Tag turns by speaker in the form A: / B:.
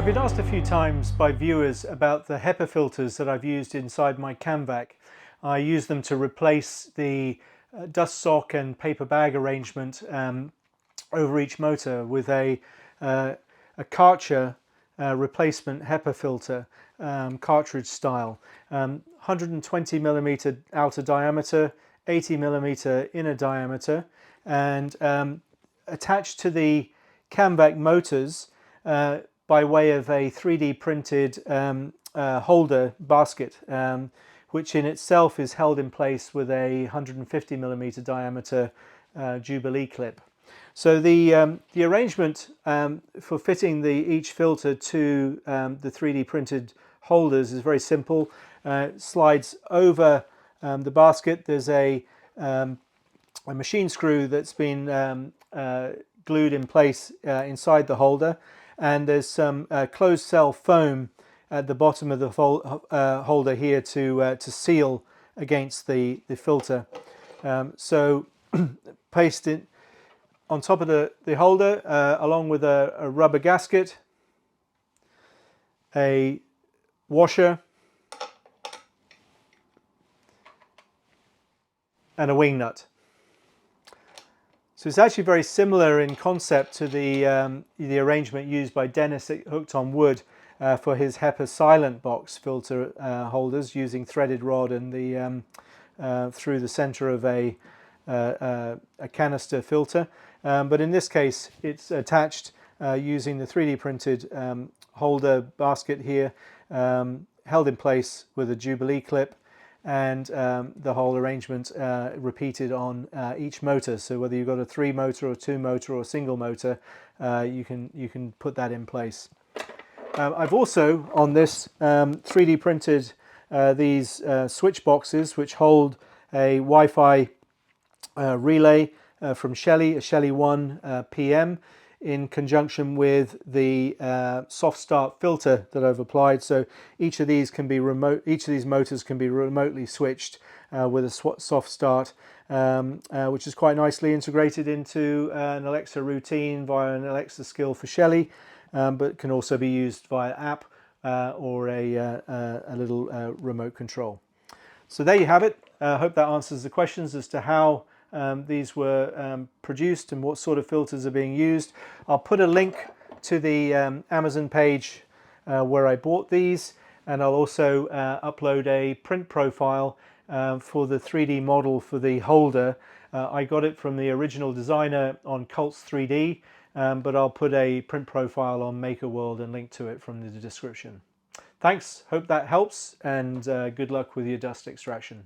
A: I've been asked a few times by viewers about the HEPA filters that I've used inside my CamVac. I use them to replace the dust sock and paper bag arrangement over each motor with a Karcher replacement HEPA filter, cartridge style, 120 millimeter outer diameter, 80 millimeter inner diameter, and attached to the CamVac motors by way of a 3D printed holder basket, which in itself is held in place with a 150 millimeter diameter Jubilee clip. So the arrangement for fitting each filter to the 3D printed holders is very simple. Slides over the basket. There's a machine screw that's been glued in place inside the holder, and there's some closed cell foam at the bottom of the holder here to seal against the filter. So paste it on top of the holder along with a rubber gasket, a washer, and a wing nut. So it's actually very similar in concept to the arrangement used by Dennis at Hooked on Wood for his HEPA silent box filter holders, using threaded rod and through the center of a canister filter. But in this case, it's attached using the 3D printed holder basket here, held in place with a Jubilee clip, and the whole arrangement repeated on each motor. So whether you've got a 3 motor or 2 motor or a single motor, you can put that in place. I've also on this 3D printed these switch boxes which hold a Wi-Fi relay from Shelly, a Shelly 1 PM, in conjunction with the soft start filter that I've applied. So each of these motors can be remotely switched with a soft start, which is quite nicely integrated into an Alexa routine via an Alexa skill for Shelly, but can also be used via app or a little remote control. So there you have it. I hope that answers the questions as to how these were produced and what sort of filters are being used. I'll put a link to the Amazon page where I bought these, and I'll also upload a print profile for the 3D model for the holder. I got it from the original designer on Cults 3D, but I'll put a print profile on MakerWorld and link to it from the description. Thanks, hope that helps, and good luck with your dust extraction.